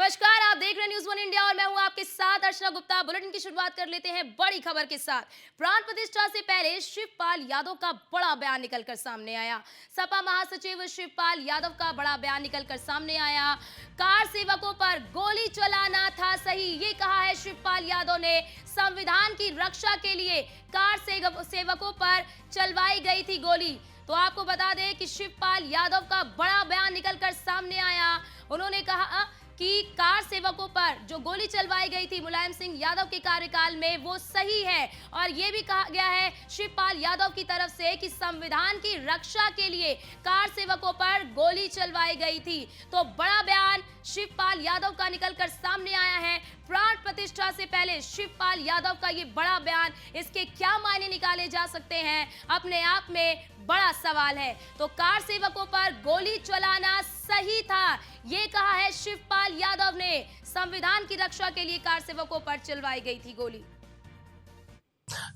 नमस्कार, आप देख रहे हैं न्यूज़ वन इंडिया और मैं हूं आपके साथ अर्चना गुप्ता। बुलेटिन की शुरुआत कर लेते हैं बड़ी खबर के साथ। प्राण प्रतिष्ठा से पहले शिवपाल यादव का बड़ा बयान निकलकर सामने आया। सपा महासचिव शिवपाल यादव का बड़ा बयान निकलकर सामने आया। कार सेवकों पर गोली चलाना था सही, ये कहा है शिवपाल यादव ने। संविधान की रक्षा के लिए कार सेवकों पर चलवाई गई थी गोली। तो आपको बता दें कि शिवपाल यादव का बड़ा बयान निकलकर सामने आया। उन्होंने कहा कि कार सेवकों पर जो गोली चलवाई गई थी मुलायम सिंह यादव के कार्यकाल में वो सही है, और ये भी कहा गया है शिवपाल यादव की तरफ से कि संविधान की रक्षा के लिए कार सेवकों पर गोली चलवाई गई थी। तो बड़ा बयान शिवपाल यादव का निकलकर सामने आया है। प्राण प्रतिष्ठा से पहले शिवपाल यादव का ये बड़ा बयान, इसके क्या मायने निकाले जा सकते हैं, अपने आप में बड़ा सवाल है। तो कार सेवकों पर गोली चलाना सही था, ये कहा है शिवपाल यादव ने। संविधान की रक्षा के लिए कार सेवकों पर चलवाई गई थी गोली।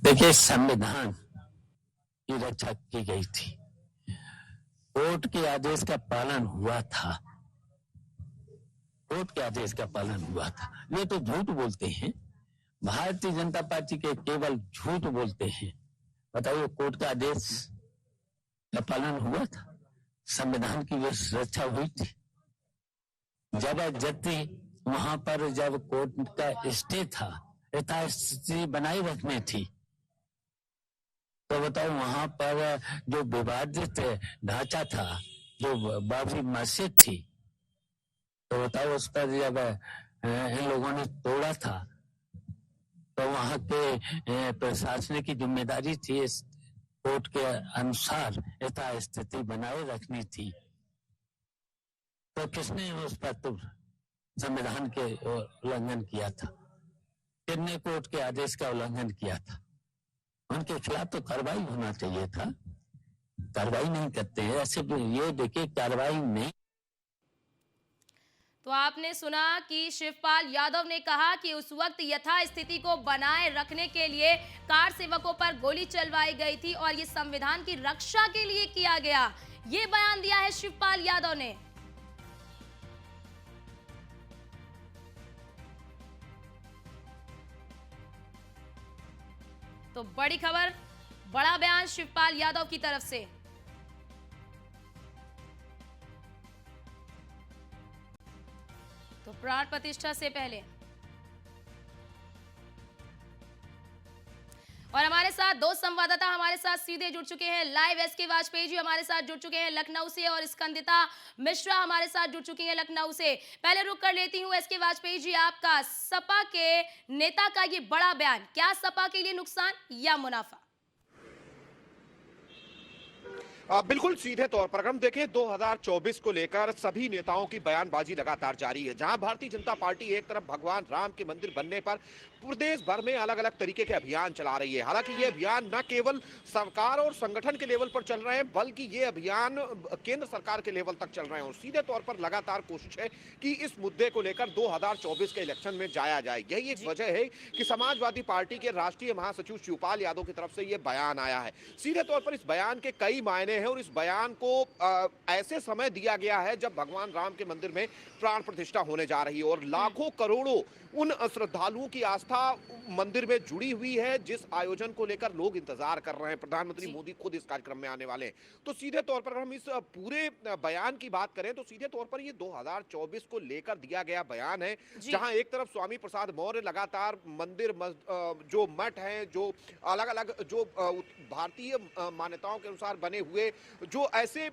देखिए, संविधान की रक्षा की गई थी, कोर्ट के आदेश का पालन हुआ था, कोर्ट के आदेश का पालन हुआ था। ये तो झूठ बोलते हैं, भारतीय जनता पार्टी के केवल झूठ बोलते हैं। बताइए, कोर्ट का आदेश का पालन हुआ था, संविधान की रक्षा हुई थी। जबरदस्ती वहां पर जब कोर्ट का स्टे था, यथास्थिति बनाए रखनी थी, तो बताओ वहां पर जो विवादित ढांचा था, जो बाबरी मस्जिद थी, तो बताओ उस पर जब इन लोगों ने तोड़ा था, तो वहां के प्रशासन की जिम्मेदारी थी इस कोर्ट के अनुसार यथास्थिति बनाए रखनी थी। तो किसने उस पर तो संविधान के उल्लंघन किया था? किसने कोर्ट के आदेश का उल्लंघन किया था? उनके खिलाफ तो कार्रवाई होना चाहिए था, कार्रवाई नहीं करते हैं। ऐसे ये देखिए, कार्रवाई नहीं। तो आपने सुना कि शिवपाल यादव ने कहा कि उस वक्त यथास्थिति को बनाए रखने के लिए कार सेवकों पर गोली चलवाई गई थी और ये संविधान की रक्षा के लिए किया गया। ये बयान दिया है शिवपाल यादव ने। तो बड़ी खबर, बड़ा बयान शिवपाल यादव की तरफ से। तो प्राण प्रतिष्ठा से पहले और हमारे साथ दो संवाददाता हमारे साथ सीधे जुड़ चुके हैं लाइव। एसके वाजपेयी जी हमारे साथ जुड़ चुके हैं लखनऊ से और स्कंदिता मिश्रा हमारे साथ जुड़ चुकी हैं लखनऊ से। पहले रुक कर लेती हूं एसके वाजपेयी जी, आपका सपा के नेता का ये बड़ा बयान, क्या सपा के लिए नुकसान या मुनाफा? बिल्कुल सीधे तौर पर अगर हम देखें 2024 को लेकर सभी नेताओं की बयानबाजी लगातार जारी है। जहां भारतीय जनता पार्टी एक तरफ भगवान राम के मंदिर बनने पर प्रदेश भर में अलग अलग तरीके के अभियान चला रही है। हालांकि ये अभियान न केवल सरकार और संगठन के लेवल पर चल रहे हैं, बल्कि ये अभियान केंद्र सरकार के लेवल तक चल रहे हैं। और सीधे तौर पर लगातार कोशिश है कि इस मुद्दे को लेकर 2024 के इलेक्शन में जाया जाए। यही एक वजह है कि समाजवादी पार्टी के राष्ट्रीय महासचिव शिवपाल यादव की तरफ से ये बयान आया है। सीधे तौर पर इस बयान के कई मायने हैं और इस बयान को ऐसे समय दिया गया है जब भगवान राम के मंदिर में प्राण प्रतिष्ठा होने जा रही है और लाखों करोड़ों उन श्रद्धालुओं की आस्था मंदिर में जुड़ी हुई है, जिस आयोजन को लेकर लोग इंतजार कर रहे हैं। प्रधानमंत्री मोदी खुद इस कार्यक्रम में आने वाले हैं। तो सीधे तौर पर अगर हम इस पूरे बयान की बात करें तो सीधे तौर पर ये 2024 को लेकर दिया गया बयान है, जहां एक तरफ स्वामी प्रसाद मौर्य लगातार मंदिर जो मठ है, जो अलग अलग जो भारतीय मान्यताओं के अनुसार बने हुए जो ऐसे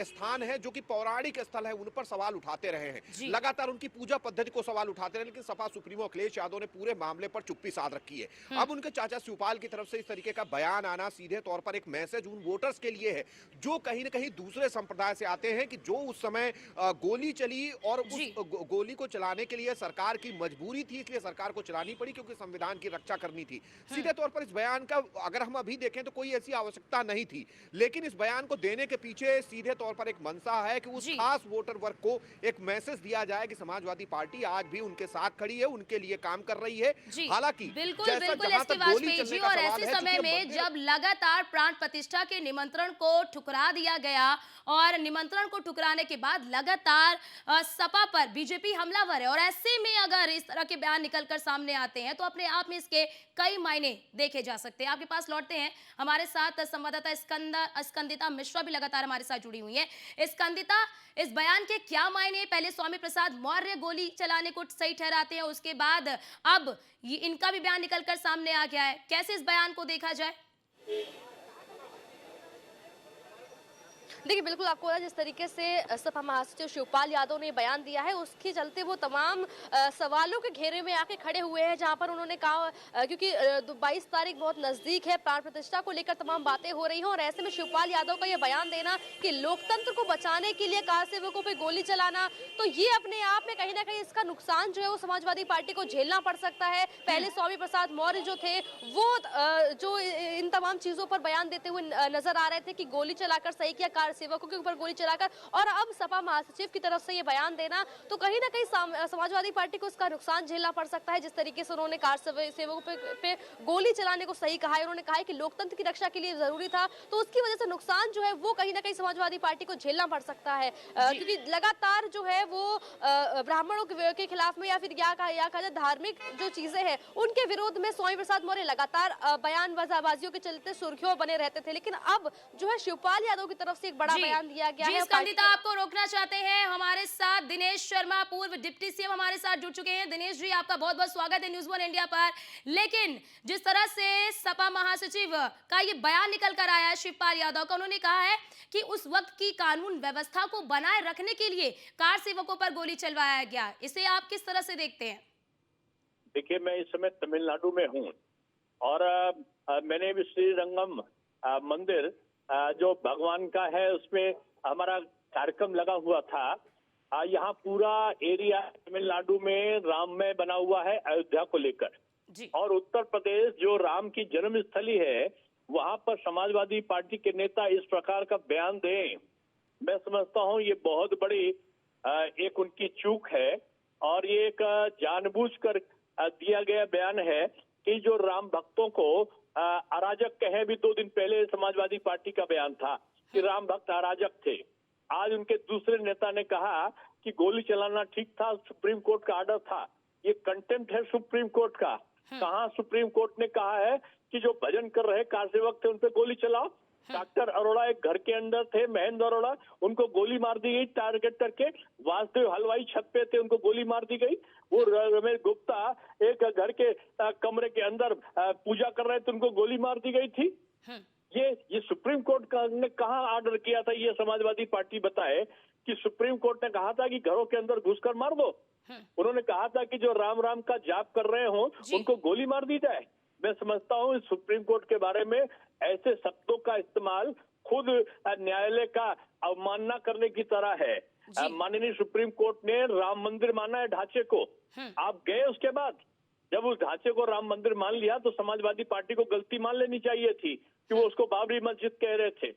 स्थान है जो कि पौराणिक स्थल है, उन पर सवाल उठाते रहे हैं। लगातार उनकी पूजा पद्धति को सवाल उठाते रहे, लेकिन सपा सुप्रीमो अखिलेश यादव ने पूरे मामले पर चुप्पी साध रखी है। अब उनके चाचा शिवपाल की तरफ से इस तरीके का बयान आना सीधे तौर पर एक मैसेज उन वोटर्स के लिए है जो कहीं न कहीं दूसरे संप्रदाय से आते हैं, कि जो उस समय गोली चली और उस गोली को चलाने के लिए सरकार की मजबूरी थी, इसलिए सरकार को चलानी पड़ी क्योंकि संविधान की रक्षा करनी थी। सीधे तौर पर इस बयान का अगर हम अभी देखें तो कोई ऐसी आवश्यकता नहीं थी, लेकिन इस बयान बयान को देने के पीछे सीधे तौर पर एक मंशा है कि उस जी। खास वोटर वर्ग को एक मैसेज दिया जाए कि समाजवादी पार्टी आज भी उनके साथ खड़ी है, उनके लिए काम कर रही है। जी हालांकि बिल्कुल जैसा बिल्कुल जहां एसके तक गोली वाजपेयी चलने जी, का और सवाल ऐसे है, समय चूंकि में मंदिर जब लगातार प्राण प्रतिष्ठा के निमंत्रण को ठुकरा दिया गया और निमंत्रण को ठुकराने के बाद लगातार सपा पर बीजेपी हमलावर है, और ऐसे में अगर इस तरह के बयान निकलकर सामने आते हैं तो अपने आप में इसके कई मायने देखे जा सकते हैं। आपके पास लौटते हैं, हमारे साथ संवाददाता स्कंदिता मिश्रा भी लगातार हमारे साथ जुड़ी हुई है। स्कंदिता, इस बयान के क्या मायने? पहले स्वामी प्रसाद मौर्य गोली चलाने को सही ठहराते हैं, उसके बाद अब ये इनका भी बयान निकलकर सामने आ गया है। कैसे इस बयान को देखा जाए? देखिए, बिल्कुल आपको जिस तरीके से सपा महासचिव शिवपाल यादव ने बयान दिया है, उसके चलते वो तमाम सवालों के घेरे में आके खड़े हुए हैं, जहां पर उन्होंने कहा क्योंकि 22 तारीख बहुत नजदीक है, प्राण प्रतिष्ठा को लेकर तमाम बातें हो रही हैं, और ऐसे में शिवपाल यादव का ये बयान देना कि लोकतंत्र को बचाने के लिए कार सेवकों पर गोली चलाना, तो ये अपने आप में कहीं ना कहीं इसका नुकसान जो है वो समाजवादी पार्टी को झेलना पड़ सकता है। पहले स्वामी प्रसाद मौर्य जो थे वो जो इन तमाम चीजों पर बयान देते हुए नजर आ रहे थे कि गोली चलाकर सही किया, कार सेवकों के ऊपर गोली चलाकर, और अब सपा महासचिव की तरफ से ये बयान देना, तो कहीं ना कहीं समाजवादी पार्टी को इसका नुकसान झेलना पड़ सकता है। जिस तरीके से उन्होंने कार सेवकों पे गोली चलाने को सही कहा है, उन्होंने कहा है कि लोकतंत्र की रक्षा के लिए जरूरी था, तो उसकी वजह से नुकसान जो है वो कहीं ना कहीं समाजवादी पार्टी को झेलना पड़ सकता है, क्योंकि लगातार जो है वो ब्राह्मणों के खिलाफ में या फिर क्या कहा जाए धार्मिक जो चीजें हैं उनके विरोध में स्वामी प्रसाद मौर्य लगातार बयानबाजियों के चलते सुर्खियों बने रहते थे, लेकिन अब जो है शिवपाल यादव की तरफ से एक बड़ा बयान दिया गया है। स्कंदिता, आपको रोकना चाहते हैं, हमारे साथ दिनेश शर्मा पूर्व डिप्टी सीएम हमारे साथ जुड़ चुके हैं। दिनेश जी, आपका बहुत बहुत स्वागत है न्यूज़ वन इंडिया पर। लेकिन जिस तरह से सपा महासचिव का ये बयान निकल कर आया है शिवपाल यादव का, उन्होंने कहा है कि उस वक्त की कानून व्यवस्था को बनाए रखने के लिए कार सेवकों पर गोली चलवाया गया, इसे आप किस तरह से देखते हैं? देखिए, मैं इस समय तमिलनाडु में हूँ और मैंने भी श्री रंगम मंदिर जो भगवान का है उसमें हमारा कार्यक्रम लगा हुआ था। यहाँ पूरा एरिया तमिलनाडु में राममय बना हुआ है अयोध्या को लेकर, और उत्तर प्रदेश जो राम की जन्मस्थली है वहां पर समाजवादी पार्टी के नेता इस प्रकार का बयान दें, मैं समझता हूँ ये बहुत बड़ी एक उनकी चूक है, और ये एक जानबूझकर दिया गया बयान है कि जो राम भक्तों को अराजक कहे। भी 2 दिन पहले समाजवादी पार्टी का बयान था कि राम भक्त अराजक थे। आज उनके दूसरे नेता ने कहा कि गोली चलाना ठीक था, सुप्रीम कोर्ट का ऑर्डर था। ये कंटेम्प्ट है सुप्रीम कोर्ट का। कहाँ सुप्रीम कोर्ट ने कहा है कि जो भजन कर रहे कार सेवक थे उन पे गोली चलाओ? डॉक्टर अरोड़ा एक घर के अंदर थे, महेंद्र अरोड़ा, उनको गोली मार दी गई टारगेट करके। वासुदेव हलवाई छत पे थे, उनको गोली मार दी गई। वो रमेश गुप्ता एक घर के कमरे के अंदर पूजा कर रहे थे, उनको गोली मार दी गई थी। ये सुप्रीम कोर्ट ने कहाँ ऑर्डर किया था? ये समाजवादी पार्टी बताए कि सुप्रीम कोर्ट ने कहा था कि घरों के अंदर घुसकर मार दो। उन्होंने कहा था कि जो राम राम का जाप कर रहे हो उनको गोली मार दी जाए। मैं समझता हूँ इस सुप्रीम कोर्ट के बारे में ऐसे शब्दों का इस्तेमाल खुद न्यायालय का अवमानना करने की तरह है। माननीय सुप्रीम कोर्ट ने राम मंदिर माना है ढांचे को, आप गए उसके बाद जब उस ढांचे को राम मंदिर मान लिया तो समाजवादी पार्टी को गलती मान लेनी चाहिए थी कि वो उसको बाबरी मस्जिद कह रहे थे।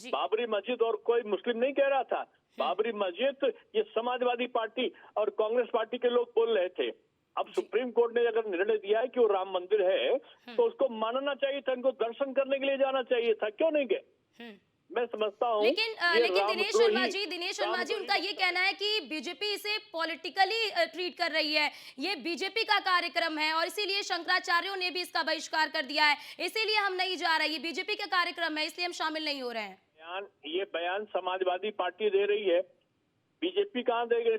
बाबरी मस्जिद और कोई मुस्लिम नहीं कह रहा था, बाबरी मस्जिद ये समाजवादी पार्टी और कांग्रेस पार्टी के लोग बोल रहे थे। अब सुप्रीम कोर्ट ने अगर निर्णय दिया है कि वो राम मंदिर है तो उसको मानना चाहिए था, इनको दर्शन करने के लिए जाना चाहिए था, क्यों नहीं गए? मैं समझता हूँ। लेकिन दिनेश शर्मा जी उनका ये कहना है कि बीजेपी इसे पॉलिटिकली ट्रीट कर रही है, ये बीजेपी का कार्यक्रम है और इसीलिए शंकराचार्यों ने भी इसका बहिष्कार कर दिया है, इसीलिए हम नहीं जा रहे, ये बीजेपी का कार्यक्रम है इसलिए हम शामिल नहीं हो रहे हैं। ये बयान समाजवादी पार्टी दे रही है, बीजेपी कहाँ देगी?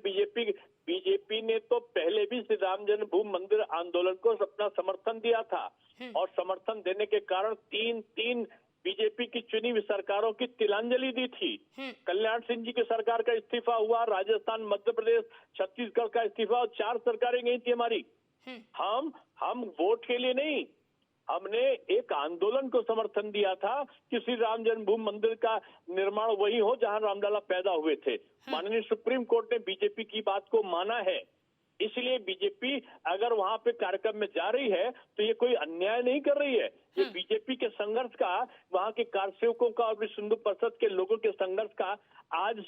बीजेपी ने तो पहले भी श्री राम जन्मभूमि मंदिर आंदोलन को अपना समर्थन दिया था, और समर्थन देने के कारण तीन बीजेपी की चुनी हुई सरकारों की तिलांजलि दी थी। कल्याण सिंह जी की सरकार का इस्तीफा हुआ, राजस्थान, मध्य प्रदेश, छत्तीसगढ़ का इस्तीफा, और 4 सरकारें गई थी हमारी। हम वोट के लिए नहीं, हमने एक आंदोलन को समर्थन दिया था कि श्री राम जन्मभूमि मंदिर का निर्माण वही हो जहां रामलला पैदा हुए थे। माननीय सुप्रीम कोर्ट ने बीजेपी की बात को माना है। इसलिए बीजेपी अगर वहां पे कार्यक्रम में जा रही है तो ये कोई अन्याय नहीं कर रही है। ये बीजेपी के संघर्ष का, वहां के कार्यसेवकों का और विश्व हिंदू परिषद के लोगों के संघर्ष का आज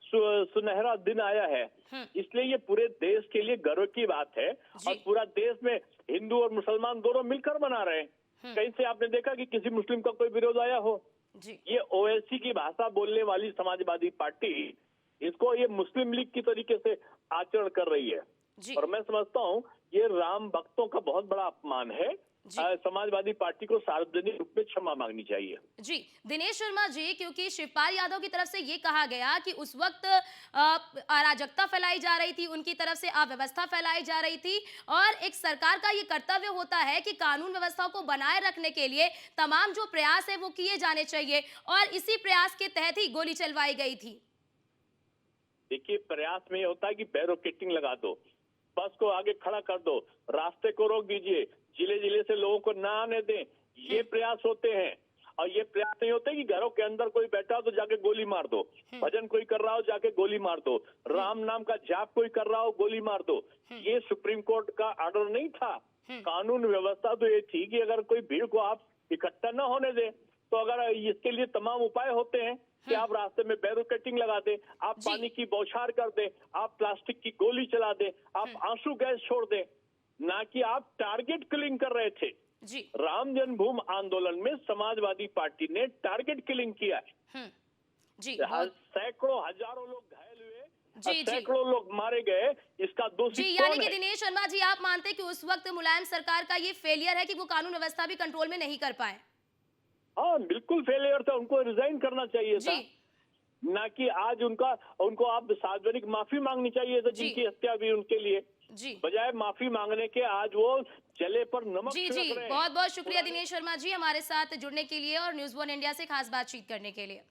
सुनहरा दिन आया है। इसलिए ये पूरे देश के लिए गर्व की बात है और पूरा देश में हिंदू और मुसलमान दोनों मिलकर मना रहे हैं। कहीं से आपने देखा कि किसी मुस्लिम का कोई विरोध आया हो? ये ओवैसी की भाषा बोलने वाली समाजवादी पार्टी इसको ये मुस्लिम लीग की तरीके से आचरण कर रही है और मैं समझता हूँ ये राम भक्तों का बहुत बड़ा अपमान है। समाजवादी पार्टी को सार्वजनिक रूप में क्षमा मांगनी चाहिए। जी दिनेश शर्मा जी, क्योंकि शिवपाल यादव की तरफ से ये कहा गया कि उस वक्त अराजकता फैलाई जा रही थी, उनकी तरफ से अव्यवस्था फैलाई जा रही थी और एक सरकार का ये कर्तव्य होता है कि कानून व्यवस्था को बनाए रखने के लिए तमाम जो प्रयास है वो किए जाने चाहिए और इसी प्रयास के तहत ही गोली चलवाई गई थी। देखिए, प्रयास में ये होता है कि बैरिकेडिंग लगा दो, बस को आगे खड़ा कर दो, रास्ते को रोक दीजिए, जिले जिले से लोगों को ना आने दें, ये प्रयास होते हैं। और ये प्रयास नहीं होते कि घरों के अंदर कोई बैठा हो तो जाके गोली मार दो, भजन कोई कर रहा हो जाके गोली मार दो, राम नाम का जाप कोई कर रहा हो गोली मार दो। ये सुप्रीम कोर्ट का ऑर्डर नहीं था। कानून व्यवस्था तो ये थी कि अगर कोई भीड़ को आप इकट्ठा न होने दें, तो अगर इसके लिए तमाम उपाय होते हैं कि आप रास्ते में बैरिकेडिंग लगा दें, आप पानी की बौछार कर दें, आप प्लास्टिक की गोली चला दें, आप आंसू गैस छोड़ दें, ना कि आप टारगेट किलिंग कर रहे थे। राम जन्मभूमि आंदोलन में समाजवादी पार्टी ने टारगेट किलिंग किया है। सैकड़ों हजारों लोग घायल हुए, सैकड़ों लोग मारे गए, इसका दोषी कौन है? यानी कि दिनेश शर्मा जी, आप मानते हैं कि उस वक्त मुलायम सरकार का ये फेलियर है कि वो कानून व्यवस्था भी कंट्रोल में नहीं कर पाए? हाँ, बिल्कुल फेलियर था, उनको रिजाइन करना चाहिए था, ना कि आज उनको आप सार्वजनिक माफी मांगनी चाहिए था जिनकी हत्या हुई उनके लिए। बजाय माफी मांगने के आज वो जले पर नमक छिड़क रहे हैं। बहुत बहुत शुक्रिया दिनेश शर्मा जी हमारे साथ जुड़ने के लिए और न्यूज़ वन इंडिया से खास बातचीत करने के लिए।